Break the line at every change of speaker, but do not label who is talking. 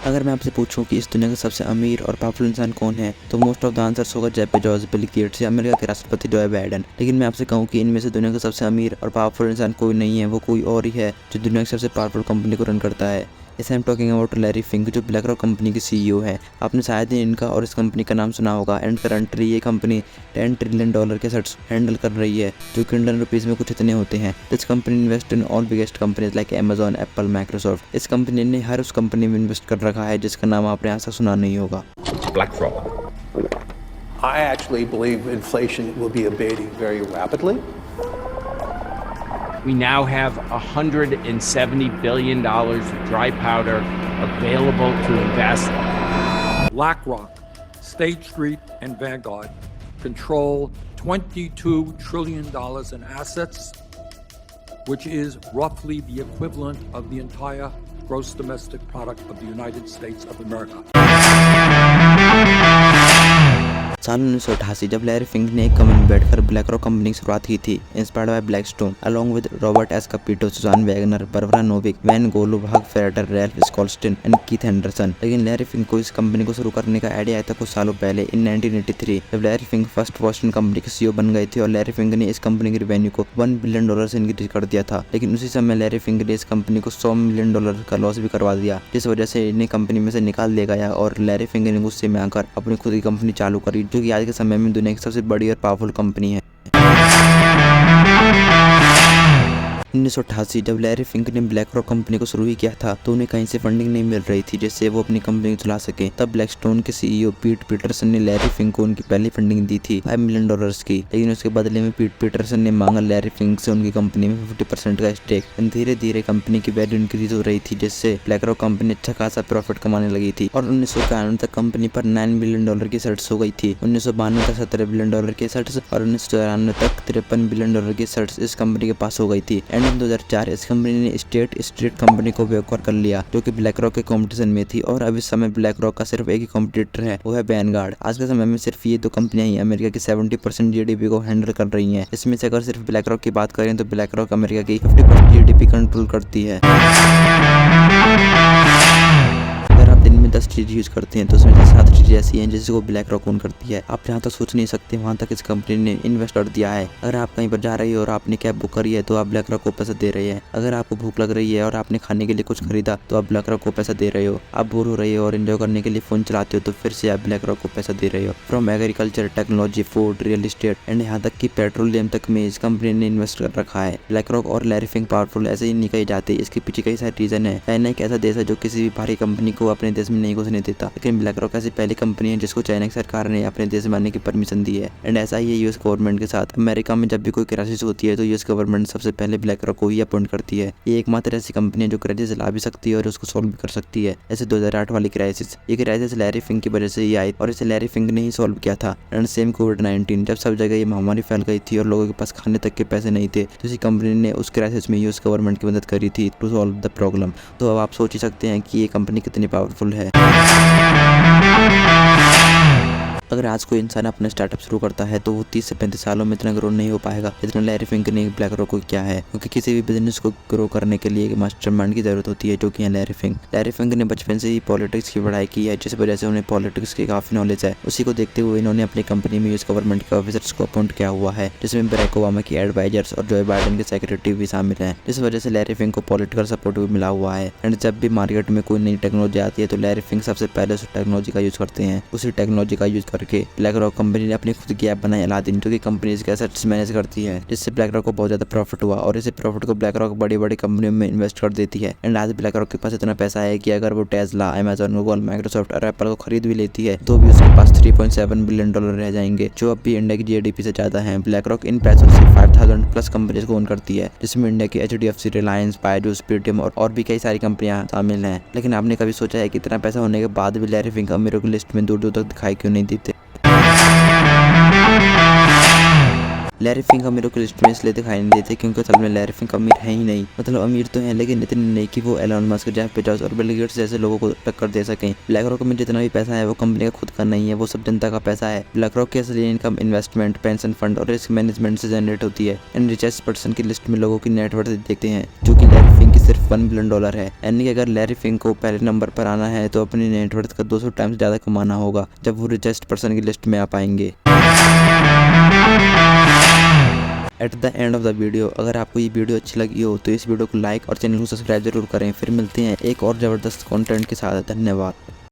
अगर मैं आपसे पूछूं कि इस दुनिया का सबसे अमीर और पावरफुल इंसान कौन है, तो मोस्ट ऑफ द आंसर्स होगा जेफ बेजोस, बिल गेट्स या अमेरिका के राष्ट्रपति जो बाइडेन। लेकिन मैं आपसे कहूं कि इनमें से दुनिया का सबसे अमीर और पावरफुल इंसान कोई नहीं है, वो कोई और ही है जो दुनिया की सबसे पावरफुल कंपनी को रन करता है। इसे हम टॉकिंग अबाउट लैरी फिंक, जो ब्लैक रॉक कंपनी के सीईओ है। आपने शायद ही इनका और इस कंपनी का नाम सुना होगा। एंड करंटली ये कंपनी $10 ट्रिलियन के एसेट्स हैंडल कर रही है, जो कि इंडियन रुपीज में कुछ इतने होते हैं। This company invest in all biggest companies like Amazon, Apple, Microsoft. इस कंपनी ने हर उस कंपनी में इन्वेस्ट कर रखा है जिसका नाम आपने आज तक सुना नहीं होगा।
BlackRock.
I actually believe inflation will be abating very rapidly.
We now have $170 billion of dry powder available to invest.
BlackRock, State Street, and Vanguard control $22 trillion in assets, which is roughly the equivalent of the entire gross domestic product of the United States of America.
साल 1988 जब Larry Fink ने एक कमरे में बैठकर black rock company की शुरुआत की थी, inspired by Blackstone, along with Robert S Kapito, Susan Wagner, Barbara Novick, Ben Golub, Hugh Frater, Ralph Schlosstein and Keith Anderson. लेकिन लैरी फिंक को इस कंपनी को शुरू करने का आइडिया आया था कुछ सालों पहले, इन 1983, जब Larry Fink first Boston company के सीईओ बन गए थे। और लैरी फिंक ने इस कंपनी की रेवेन्यू को $1 बिलियन से इंक्रीज कर दिया था। लेकिन उसी समय लैरी फिंक ने इस कंपनी को $100 मिलियन का लॉस भी करवा दिया, जिस वजह से इन्हें कंपनी में से निकाल दिया गया। और लैरी फिंक ने गुस्से में आकर अपनी खुद की कंपनी चालू करी, जो कि आज के समय में दुनिया की सबसे बड़ी और पावरफुल कंपनी है। 1988 जब लैरी फिंक ने ब्लैक रॉक कंपनी को शुरू ही किया था, तो उन्हें कहीं से फंडिंग नहीं मिल रही थी जिससे वो अपनी कंपनी को चला सके। तब ब्लैकस्टोन के सीईओ पीट पीटरसन ने लैरी फिंक को उनकी पहली फंडिंग दी थी $5 मिलियन की। लेकिन उसके बदले में पीट पीटरसन ने मांगा लैरी फिंक से उनकी कंपनी में 50% का स्टेक। धीरे धीरे कंपनी की वैल्यू इंक्रीज हो रही थी, जिससे ब्लैक रॉक कंपनी अच्छा खासा प्रॉफिट कमाने लगी थी। और 1991 तक कंपनी पर $9 बिलियन की एसेट्स हो गई थी। 1992 तक $17 बिलियन की एसेट्स और 1994 तक $53 बिलियन की एसेट्स इस कंपनी के पास हो गई थी। एंड इन 2004 इस कंपनी ने स्टेट स्ट्रीट कंपनी को भी एक्वायर कर लिया, जो कि ब्लैक रॉक के कंपटीशन में थी। और अब इस समय ब्लैक रॉक का सिर्फ एक ही कॉम्पिटिटर है, वो है वैनगार्ड। आज के समय में सिर्फ ये दो कंपनियां ही अमेरिका की 70% जीडीपी को हैंडल कर रही हैं। इसमें से अगर सिर्फ ब्लैक रॉक की बात करें तो ब्लैक रॉक अमेरिका की 50% जीडीपी कंट्रोल करती है। अगर आप दिन में 10 चीज यूज करते हैं तो उसमें से 7 चीजें ऐसी हैं जिसको ब्लैक रॉक ओन करती है। आप जहाँ तक सोच नहीं सकते वहाँ तक इस कंपनी ने इन्वेस्ट कर दिया है। अगर आप कहीं पर जा रही हो और आपने कैब बुक करी है तो आप ब्लैक रॉक को पैसा दे रहे हैं। अगर आपको भूख लग रही है और आपने खाने के लिए कुछ खरीदा तो आप ब्लैक रॉक को पैसा दे रहे हो। आप बोर हो रही हो और एंजॉय करने के लिए फोन चलाते हो तो फिर से आप ब्लैक रॉक को पैसा दे रहे हो। From agriculture, technology, food, real estate and यहाँ तक कि पेट्रोलियम तक में इस कंपनी ने इन्वेस्ट कर रखा है। ब्लैक रॉक और लैरी फिंक पावरफुल ऐसे ही नहीं कही जाती, इसके पीछे कई सारे रीजन है। चाइना एक ऐसा देश है जो किसी भी भारी कंपनी को अपने देश में नहीं घुसने देता, लेकिन ब्लैक रॉक ऐसी पहली कंपनी है जिसको चाइना की सरकार ने अपने देश में आने की परमिशन दी है। एंड ऐसा ही है यूएस गवर्नमेंट के साथ। अमेरिका में जब भी कोई क्राइसिस होती है तो यूएस गवर्नमेंट सबसे पहले ब्लैक रॉक को ही अपॉइंट करती है। ये एकमात्र ऐसी कंपनी है जो क्राइसिस ला भी सकती है और उसको सॉल्व भी कर सकती है। जैसे 2008 वाली क्राइसिस, ये क्राइसिस लैरी फिंक की वजह से ही आई और इसे लैरी फिंक ने ही सॉल्व किया था। एंड सेम कोविड-19 जब सब जगह ये महामारी फैल गई थी और लोगों के पास खाने तक के पैसे नहीं थे, तो इसी कंपनी ने उस क्राइसिस में यूएस गवर्नमेंट की मदद करी थी टू सॉल्व द प्रॉब्लम। तो अब आप सोच ही सकते हैं कि ये कंपनी कितनी पावरफुल है। अगर आज कोई इंसान अपना स्टार्टअप शुरू करता है तो वो 30 से 35 सालों में इतना ग्रो नहीं हो पाएगा जितना लैरी फिंक ने ब्लैक रॉक को किया है। क्योंकि किसी भी बिजनेस को ग्रो करने के लिए एक मास्टरमाइंड की जरूरत होती है, जो कि है लैरी फिंक। लैरी फिंक ने बचपन से ही पॉलिटिक्स की पढ़ाई की है, जिस वजह से उन्हें पॉलिटिक्स की काफी नॉलेज है। उसी को देखते हुए इन्होंने अपनी कंपनी में यूएस गवर्नमेंट के ऑफिसर्स को अपॉइंट किया हुआ है, जिसमें बराक ओबामा की एडवाइजर्स और जो बाइडेन के सेक्रेटरी भी शामिल हैं, जिस वजह से लैरी फिंक को पॉलिटिकल सपोर्ट भी मिला हुआ है। एंड जब भी मार्केट में कोई नई टेक्नोलॉजी आती है तो लैरी फिंक सबसे पहले उस टेक्नोलॉजी का यूज करते हैं। उसी टेक्नोलॉजी का यूज करके ब्लैक रॉक कंपनी ने अपनी खुद की ऐप बनाई अलादीन, जो कि कंपनी के एसेट्स मैनेज करती है, जिससे ब्लैक रॉक को बहुत ज्यादा प्रॉफिट हुआ। और इसी प्रॉफिट को ब्लैक रॉक बड़ी बड़ी कंपनियों में इन्वेस्ट कर देती है। एंड आज ब्लैक रॉक के पास इतना पैसा है कि अगर वो टेस्ला, अमेजॉन, गूगल, माइक्रोसॉफ्ट और एप्पल को खरीद भी लेती है तो भी उसके पास $3.7 बिलियन रह जाएंगे, जो अब भी इंडिया की जीडीपी से ज्यादा है। ब्लैक रॉक इन पैसों से 5000 प्लस कंपनीज को ओन करती है, जिसमें इंडिया की HDFC, रिलायंस, बायजूस, पेटीएम और भी कई सारी कंपनियां शामिल हैं। लेकिन आपने कभी सोचा है कि इतना पैसा होने के बाद भी लैरी फिंक अमीरों की लिस्ट में दूर दूर तक दिखाई क्यों नहीं देते? लैरी फिंक अमीरों की लिस्ट में इसलिए दिखाई नहीं देते क्योंकि असल में लैरी फिंक अमीर है ही नहीं। मतलब अमीर तो हैं लेकिन इतने नहीं कि वो एलन मस्क, जेफ बेजोस और बिल गेट्स जैसे लोगों को टक्कर दे सकें। ब्लैक रॉक में जितना भी पैसा है वो कंपनी का खुद का नहीं है, वो सब जनता का पैसा है। ब्लैक रॉक की असली इनकम इन्वेस्टमेंट, पेंशन फंड और रिस्क मैनेजमेंट से जनरेट होती है। इन रिचेस्ट पर्सन की लिस्ट में लोगों की नेटवर्थ देखते हैं जो कि लैरी फिंक की सिर्फ $1 बिलियन है। यानी कि अगर लैरी फिंक को पहले नंबर पर आना है तो अपनी नेटवर्थ का 200 टाइम्स ज्यादा कमाना होगा जब वो रिचेस्ट पर्सन की लिस्ट में आ पाएंगे। At the end of the video, अगर आपको ये वीडियो अच्छी लगी हो तो इस वीडियो को लाइक और चैनल को सब्सक्राइब जरूर करें। फिर मिलते हैं एक और ज़बरदस्त कंटेंट के साथ। धन्यवाद।